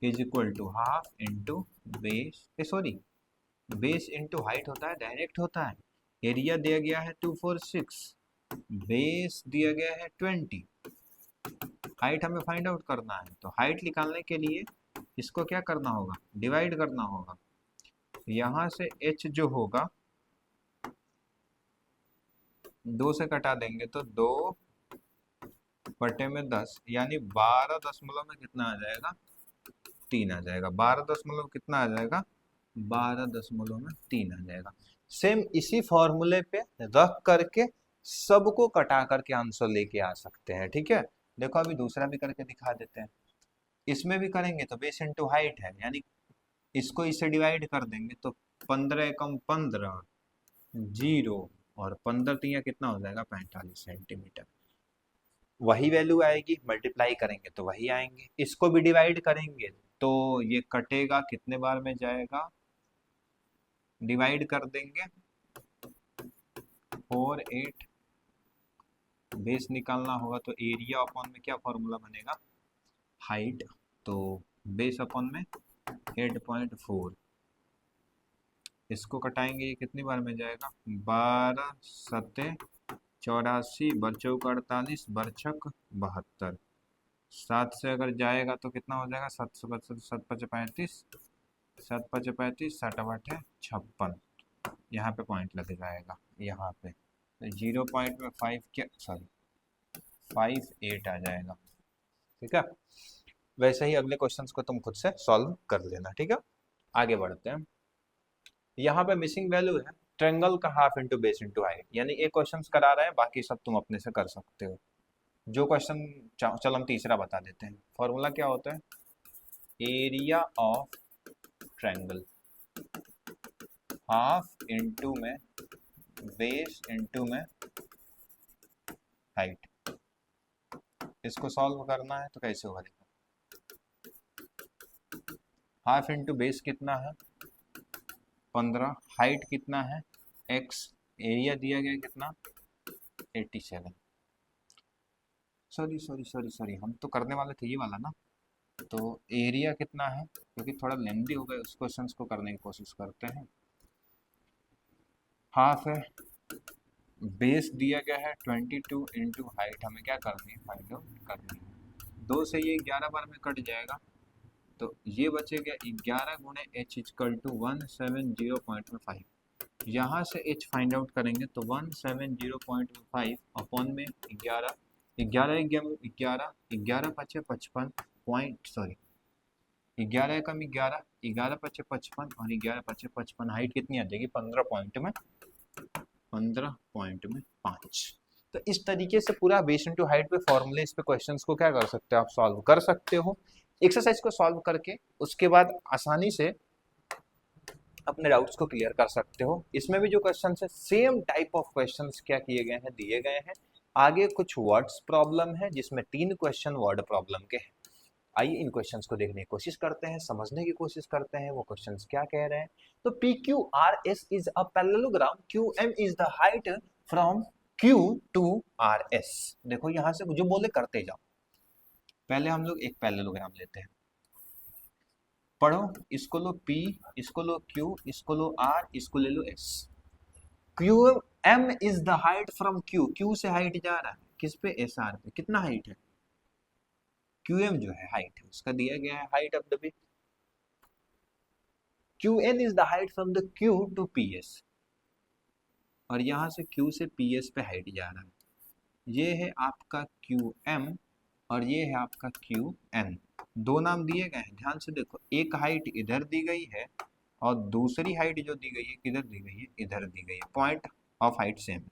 is equal to half into base, sorry base into height होता है, डायरेक्ट होता है। एरिया दिया गया है 246, बेस दिया गया है 20, हाइट हमें फाइंड आउट करना है, तो हाइट निकालने के लिए इसको क्या करना होगा, डिवाइड करना होगा। यहां से h जो होगा 2 से कटा देंगे तो 2/10, यानी 12 में कितना आ जाएगा, 3 आ जाएगा। 12 कितना आ जाएगा, 12.3 आ जाएगा। सेम इसी फॉर्मूले पे रख करके सबको कटा करके आंसर लेके आ सकते हैं। ठीक है, देखो अभी दूसरा भी करके दिखा देते हैं। इसमें भी करेंगे तो बेस इंटू हाइट है, यानी इसको इससे डिवाइड कर देंगे तो 15 एकम 15, 0 और 15 तिया कितना हो जाएगा, 45 सेंटीमीटर। वही वैल्यू आएगी, मल्टीप्लाई करेंगे तो वही आएंगे, इसको भी डिवाइड करेंगे तो ये कटेगा, कितने बार में जाएगा, डिवाइड कर देंगे 4 8, बेस निकालना होगा तो एरिया अपॉन में क्या फॉर्मूला बनेगा, हाइट, तो बेस अपॉन में 8.4, इसको कटाएंगे ये कितनी बार में जाएगा, 12 सत्ते 84, बरचौक 48, बरछक 72, 7 से अगर जाएगा तो कितना हो जाएगा, 7 7 5 35, 7 5 35, 7 8 56, यहाँ पे पॉइंट लग जाएगा, यहाँ पे 0.5 क्या, सॉरी 58 आ जाएगा। ठीक है, वैसे ही अगले क्वेश्चंस को तुम खुद से सॉल्व कर लेना। ठीक है, आगे बढ़ते हैं। यहाँ पे मिसिंग वैल्यू है ट्रेंगल का half into base into height, यानी एक क्वेश्चन करा रहे हैं, बाकी सब तुम अपने से कर सकते हो। जो क्वेश्चन, चल हम तीसरा बता देते हैं। फॉर्मूला क्या होता है, area of triangle half into में बेस इंटू में हाइट। इसको सॉल्व करना है तो कैसे होगा, देखो हाफ इंटू बेस कितना है 15, हाइट कितना है x, एरिया दिया गया कितना 87। सॉरी सॉरी सॉरी सॉरी, हम तो करने वाले थे ये वाला ना, तो एरिया कितना है, क्योंकि थोड़ा लेंदी हो गया, उस क्वेश्चन को करने की कोशिश करते हैं। हाफ है, बेस दिया गया है 22 इंटू हाइट, हमें क्या करनी है, फाइंड आउट करनी है। 2 से ये 11 बार में कट जाएगा, तो ये बचेगा 11 गुणे h इक्वल टू 170.5। यहाँ से h फाइंड आउट करेंगे तो 170.5 अपॉन में 11, 11 11 11 पचे 55 पॉइंट, सॉरी 11 कम 11, 11 पचे 55 और 11 पचे 55, हाइट कितनी आ जाएगी 15 पॉइंट में 5। तो इस तरीके से पूरा बेस इनटू हाइट पे फॉर्मूले इस पे क्वेश्चंस को क्या कर सकते हो, आप सॉल्व कर सकते हो। एक्सरसाइज को सॉल्व करके उसके बाद आसानी से अपने डाउट्स को क्लियर कर सकते हो। इसमें भी जो क्वेश्चन है सेम टाइप ऑफ क्वेश्चंस क्या किए गए हैं, दिए गए हैं। आगे कुछ वर्ड्स प्रॉब्लम है जिसमें 3 क्वेश्चन वर्ड प्रॉब्लम के हैं। आइए इन क्वेश्चंस को देखने की कोशिश करते हैं, समझने की कोशिश करते हैं वो क्वेश्चंस क्या कह रहे हैं। तो P Q R S is a parallelogram, Q M is the height from Q to R S. देखो यहां से जो बोले करते जाओ। पहले हम लोग एक पैरेललोग्राम लेते हैं, पढ़ो, इसको लो P, इसको लो Q, इसको लो R, इसको ले लो S। Q M is the height from Q, Q से हाइट जा रहा है किस पे, SR पे। कितना हाइट है, QM जो है हाइट है उसका दिया गया है, height of the B. QN is the height from the Q to PS, और यहां से Q से PS पे हाइट जा रहा है। ये है आपका QM और ये है आपका QN। दो नाम दिए गए हैं, ध्यान से देखो, एक हाइट इधर दी गई है और दूसरी हाइट जो दी गई है किधर दी गई है, इधर दी गई है। Point of height same.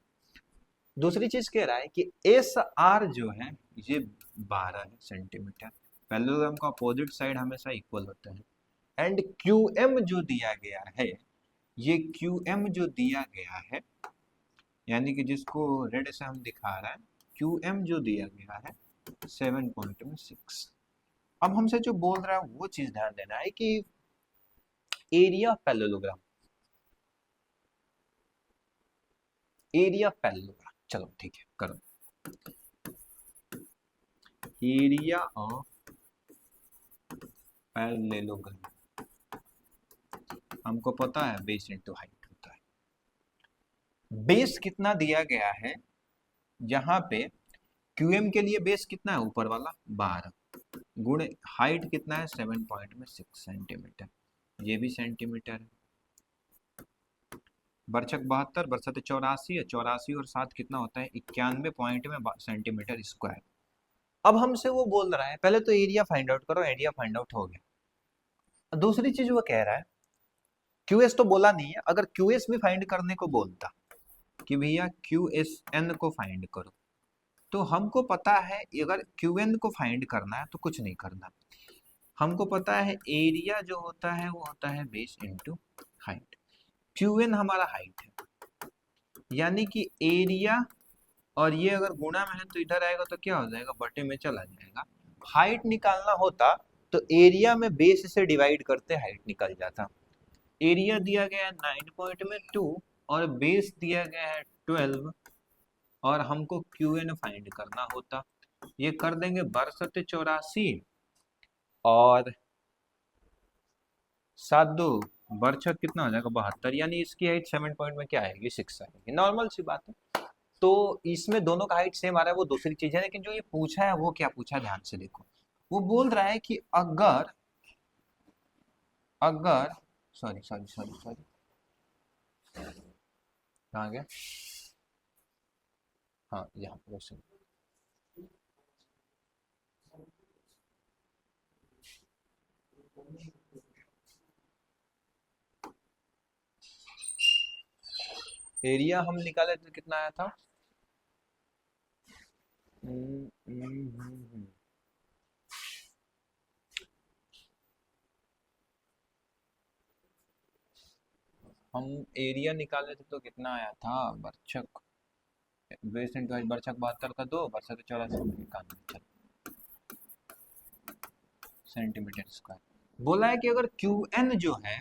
दूसरी चीज कह रहा है कि SR जो है ये 12 है सेंटीमीटर। पैरेललोग्राम का अपोजिट साइड हमेशा इक्वल होता है। एंड QM जो दिया गया है, ये QM जो दिया गया है, यानी कि जिसको रेड से हम दिखा रहे हैं, QM जो दिया गया है 7.6। अब हमसे जो बोल रहा है वो चीज ध्यान देना है कि एरिया पैरेललोग्राम, एरिया पैरेललोग्राम, चलो ठीक है करो। एरिया ऑफ पैरेललोग्राम हमको पता है बेस इनटू हाइट होता है। बेस कितना दिया गया है, यहाँ पे QM के लिए बेस कितना है, ऊपर वाला 12 गुणे हाइट कितना है 7.6 सेंटीमीटर, ये भी सेंटीमीटर है। बरछक 72, बरछक 84 है, 84 और 7 कितना होता है 91 पॉइंट में सेंटीमीटर स्क्वायर। अब हमसे वो बोल रहा है पहले तो एरिया फाइंड आउट करो, एरिया फाइंड आउट हो गया। दूसरी चीज वो कह रहा है, QS तो बोला नहीं है, अगर QS भी फाइंड करने को बोलता कि भैया QSN को फाइंड करो, तो हमको पता है अगर QN को फाइंड करना है तो कुछ नहीं करना। हमको पता है एरिया जो होता है वो होता है बेस इनटू हाइट। QN हमारा हाइट है, यानी कि एरिया और ये अगर गुणा में है तो इधर आएगा तो क्या हो जाएगा, बटे में चला जाएगा। हाइट निकालना होता तो एरिया में बेस से डिवाइड करते हाइट निकल जाता। एरिया दिया गया है 9.2 और बेस दिया गया है 12 और हमको QN फाइंड करना होता। ये कर देंगे 6284 और 7 बरछक कितना हो जाएगा 72, यानी इसकी हाइट 7 पॉइंट में क्या आएगी 6 आएगी। नॉर्मल सी बात है। तो इसमें दोनों का हाइट सेम आ रहा है, वो दूसरी चीज है। लेकिन जो ये पूछा है वो क्या पूछा है, ध्यान से देखो। वो बोल रहा है कि अगर अगर सॉरी सॉरी सॉरी सॉरी कहाँ गया, हाँ यहाँ पर क्वेश्चन। एरिया हम निकाले तो कितना आया था, हम एरिया निकाले थे तो कितना आया था, बरछक बेस इंटू हाइट, बरछक 72 का 2, बरछक 84 सेंटीमीटर स्क्वायर। बोला है कि अगर QN जो है,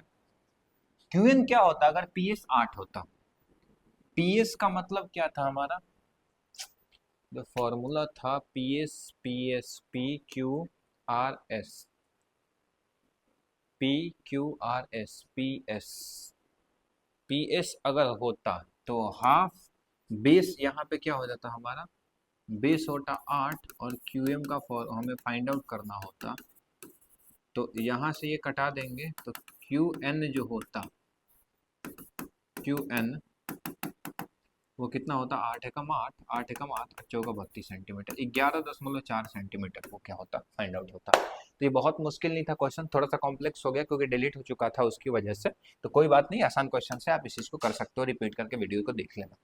QN क्या होता अगर PS 8 होता। PS का मतलब क्या था हमारा, जो फॉर्मूला था PSPSPQRS, PS अगर होता तो हाफ बेस यहाँ पे क्या हो जाता हमारा, बेस होता 8 और QM का हमें फाइंड आउट करना होता तो यहाँ से ये कटा देंगे तो क्यू एन जो होता, क्यू एन वो कितना होता, 8 एकम 8, 8 एकम 8, चौका 32 सेंटीमीटर, 11.4 सेंटीमीटर वो क्या होता, फाइंड आउट होता। तो ये बहुत मुश्किल नहीं था क्वेश्चन, थोड़ा सा कॉम्प्लेक्स हो गया क्योंकि डिलीट हो चुका था उसकी वजह से, तो कोई बात नहीं, आसान क्वेश्चन से आप इस चीज को कर सकते हो, रिपीट करके वीडियो को देख लेना।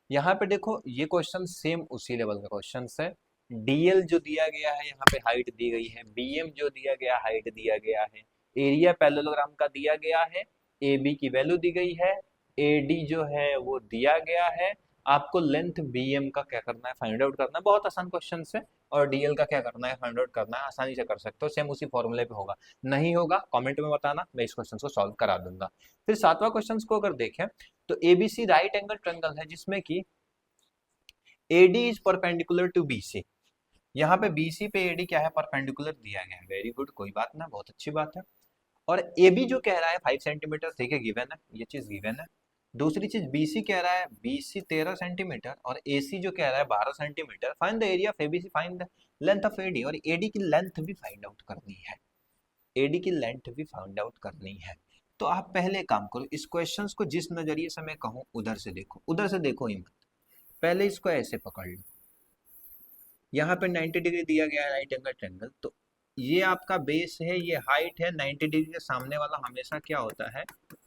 यहाँ पे देखो ये क्वेश्चन सेम उसी लेवल का क्वेश्चन है। डीएल जो दिया गया है यहाँ पे हाइट दी गई है, बीएम जो दिया गया हाइट दिया गया है, एरिया पैरेललोग्राम का दिया गया है, ए बी की वैल्यू दी गई है, एडी जो है वो दिया गया है, आपको लेंथ बीएम का क्या करना है, फाइंड आउट करना है। बहुत आसान क्वेश्चन है। और डीएल का क्या करना है, फाइंड आउट करना है, आसानी से कर सकते हो, सेम उसी फॉर्मूले पे होगा। नहीं होगा कमेंट में बताना, मैं इस क्वेश्चन को सॉल्व करा दूंगा। फिर 7वां क्वेश्चन को अगर देखें तो एबीसी राइट एंगल ट्रायंगल है जिसमें कि AD is perpendicular to BC। यहाँ पे BC पे AD क्या है, परपेंडिकुलर दिया गया है, वेरी गुड, कोई बात ना, बहुत अच्छी बात है। और AB जो कह रहा है 5 सेंटीमीटर, ठीक है, गिवन है, ये चीज गिवन है। दूसरी चीज BC कह रहा है, BC 13 सेंटीमीटर और AC जो कह रहा है 12 centimetre. Find the area of ABC, find the length of AD, और AD की लेंथ भी फाइंड आउट करनी है, AD की लेंथ भी फाइंड आउट करनी है। तो आप पहले काम करो, इस क्वेश्चंस को जिस नजरिए से मैं कहूँ उधर से देखो, उधर से देखो ही मत, पहले इसको ऐसे पकड़ लो। यहाँ पे 90 डिग्री दिया गया है राइट एंगल ट्रायंगल, तो ये आपका बेस है, ये हाइट है, 90 डिग्री के सामने वाला हमेशा क्या होता है,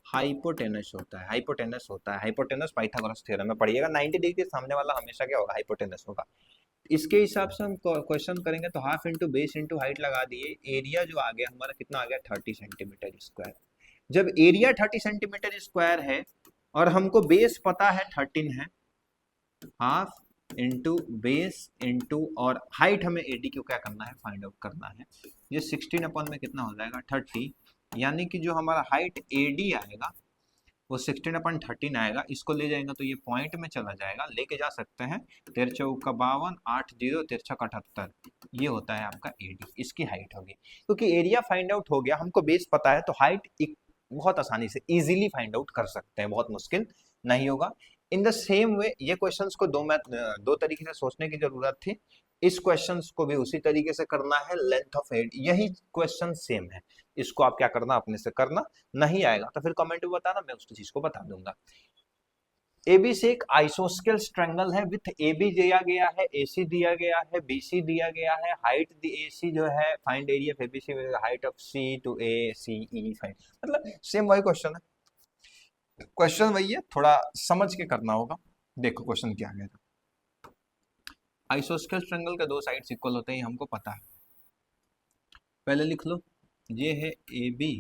हाइपोटेनस होता है, हाइपोटेनस होता है, हाइपोटेनस पाइथागोरस थ्योरम में पढ़िएगा, 90 डिग्री के सामने वाला हमेशा क्या होगा, हाइपोटेनस होगा। इसके हिसाब से हम क्वेश्चन करेंगे तो half into base into height लगा दिए, एरिया जो आ गया हमारा कितना आ गया, 30 सेंटीमीटर स्क्वायर। जब एरिया 30 सेंटीमीटर स्क्वायर है और हमको बेस पता है 13 है, हाफ इंटू बेस इंटू और हाइट हमें एडी को क्या करना है, फाइंड आउट करना है। ये 16 अपन में कितना हो जाएगा, 30, यानी कि जो हमारा हाइट एडी आएगा वो 16 अपन 13 आएगा, इसको ले जाएंगे तो ये पॉइंट में चला जाएगा, लेके जा सकते हैं, 13 चौका 52, 8 0 13 78, ये होता है आपका एडी, इसकी हाइट होगी। क्योंकि एरिया फाइंड आउट हो गया, हमको बेस पता है, तो हाइट बहुत आसानी से इजीली फाइंड आउट कर सकते हैं, बहुत मुश्किल नहीं होगा। इन द सेम वे ये क्वेश्चंस को दो तरीके से सोचने की जरूरत थी, इस क्वेश्चंस को भी उसी तरीके से करना है, लेंथ ऑफ हेड यही क्वेश्चन सेम है, इसको आप क्या करना, अपने से करना, नहीं आएगा तो फिर कमेंट में बताना, मैं उस चीज को बता दूंगा। AB से एक आइसोस्केल ट्रायंगल है, विथ AB दिया गया है, AC दिया गया है, BC दिया गया है, हाइट AC जो है, find area of ABC with height of C to A CE find, मतलब सेम वही क्वेश्चन है, क्वेश्चन वही है, थोड़ा समझ के करना होगा। देखो क्वेश्चन क्या है, आइसोस्केल ट्रायंगल के दो साइड्स इक्वल होते हैं, हमको पता है, पहले लिख लो, ये है AB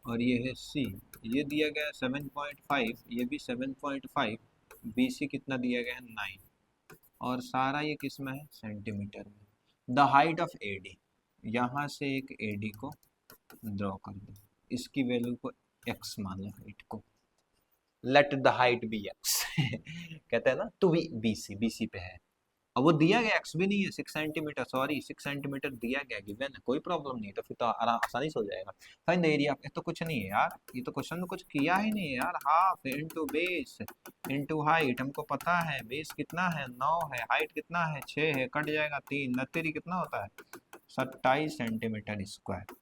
और ये है C, ये दिया गया है 7.5, ये भी 7.5, BC कितना दिया गया है 9, और सारा ये किस में है, सेंटीमीटर में। द हाइट ऑफ AD, यहाँ से एक AD को ड्रॉ कर दो, इसकी वैल्यू को x मान लो, हाइट को, let the height be x कहते हैं ना, टू बी BC पे है, अब वो दिया गया x भी नहीं है, 6 सेंटीमीटर, सॉरी 6 सेंटीमीटर दिया गया, गिवन है, कोई प्रॉब्लम नहीं है, तो फिर तो आसानी से हो जाएगा। फाइंड द एरिया, तो कुछ नहीं है यार, ये तो क्वेश्चन में कुछ किया ही नहीं है यार, half into base into height, हमको पता है बेस कितना है 9 है, हाइट कितना है 6 है, कट जाएगा 3, 9 कितना होता है 27 सेंटीमीटर स्क्वायर।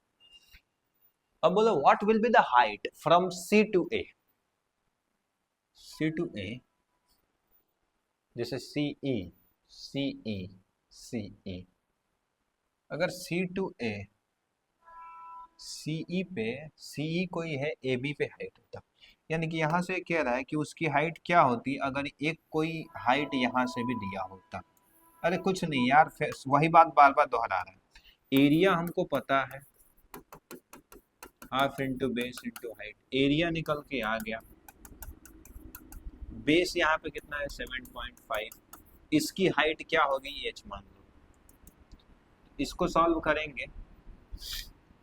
अब बोलो what will be the height from C to A, C to A, जैसे CE CE CE, अगर C to A, CE पे, CE कोई है AB पे हाइट होता, यानी कि यहाँ से कह रहा है कि उसकी हाइट क्या होती अगर एक कोई हाइट यहाँ से भी दिया होता। अरे कुछ नहीं यार, वही बात बार बार दोहरा रहा है, एरिया हमको पता है, half into base into height, area निकल के आ गया, बेस यहाँ पे कितना है 7.5, इसकी हाइट क्या होगी h मान लो, इसको सॉल्व करेंगे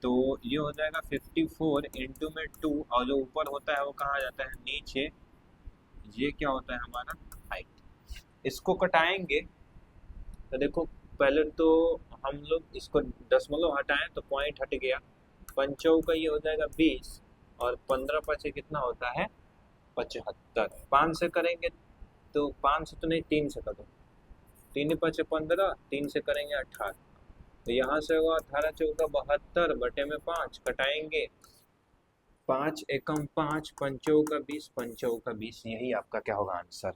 तो ये हो जाएगा 54 इंटू में 2, और जो ऊपर होता है वो कहाँ जाता है नीचे, ये क्या होता है हमारा हाइट। इसको कटाएंगे तो देखो, पहले तो हम लोग इसको दशमलव हटाएं तो पॉइंट हट गया, पंचों का ये हो जाएगा 20, और 15 पचे कितना होता है 75, 5 से करेंगे तो 5 से तो नहीं 3 से कर दो, 3 पचे 15, 3 से करेंगे 18, तो यहाँ से होगा 18 चौका 72 बटे में 5 कटाएंगे, 5 एकम 5 पंचों का 20 पंचों का 20, यही आपका क्या होगा आंसर।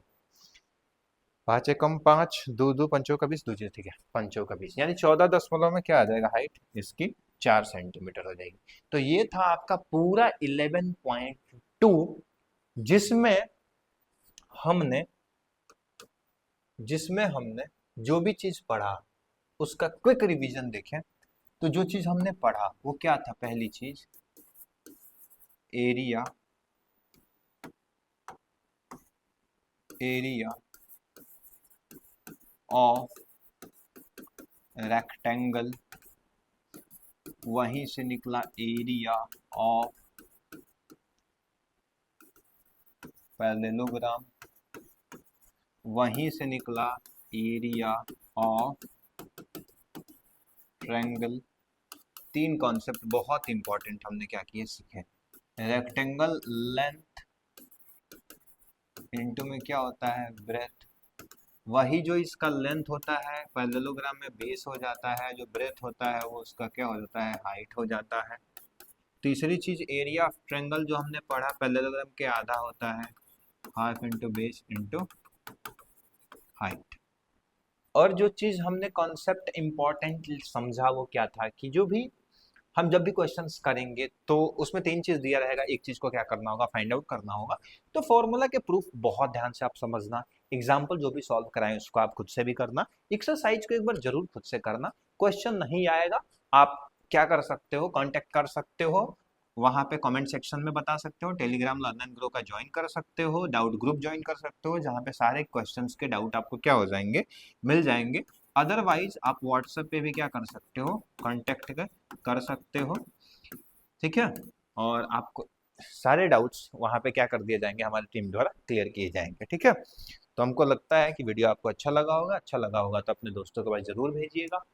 5 एकम 5 दो दो पंचों का 20 दूसरे, ठीक है, पंचों का 20 यानी 14 दशमलव में क्या आ जाएगा हाइट इसकी 4 सेंटीमीटर हो जाएगी। तो ये था आपका पूरा 11.2 जिसमें हमने जो भी चीज पढ़ा उसका क्विक रिवीजन देखें। तो जो चीज हमने पढ़ा वो क्या था, पहली चीज एरिया ऑफ रेक्टेंगल, वहीं से निकला एरिया ऑफ पैरेललोग्राम, वहीं से निकला एरिया ऑफ ट्रायंगल। तीन कॉन्सेप्ट बहुत इंपॉर्टेंट हमने क्या किए, सीखे। रेक्टेंगल लेंथ इनटू में क्या होता है ब्रेथ, वही जो इसका लेंथ होता है पैरेललोग्राम में बेस हो जाता है, जो ब्रेथ होता है वो उसका क्या हो जाता है हाइट हो जाता है। तीसरी चीज एरिया ऑफ ट्रायंगल जो हमने पढ़ा पैरेललोग्राम के आधा होता है, half into base into height. और जो चीज हमने कॉन्सेप्ट इंपॉर्टेंट समझा वो क्या था कि जो भी हम जब भी क्वेश्चंस करेंगे तो उसमें तीन चीज दिया रहेगा, एक चीज को क्या करना होगा फाइंड आउट करना होगा। तो फॉर्मूला के प्रूफ बहुत ध्यान से आप समझना, एग्जाम्पल जो भी सॉल्व कराएं उसको आप खुद से भी करना, एक्सरसाइज को एक बार जरूर खुद से करना। क्वेश्चन नहीं आएगा आप क्या कर सकते हो, कांटेक्ट कर सकते हो, वहां पे कमेंट सेक्शन में बता सकते हो, टेलीग्राम लर्न एंड ग्रो का ज्वाइन कर सकते हो, डाउट ग्रुप ज्वाइन कर सकते हो जहाँ पे सारे क्वेश्चंस के डाउट आपको क्या हो जाएंगे मिल जाएंगे। अदरवाइज आप व्हाट्सएप पे भी क्या कर सकते हो कांटेक्ट कर सकते हो, ठीक है। और आपको सारे डाउट्स वहां पे क्या कर दिए जाएंगे हमारी टीम द्वारा क्लियर किए जाएंगे, ठीक है। तो हमको लगता है कि वीडियो आपको अच्छा लगा होगा तो अपने दोस्तों के पास जरूर भेजिएगा।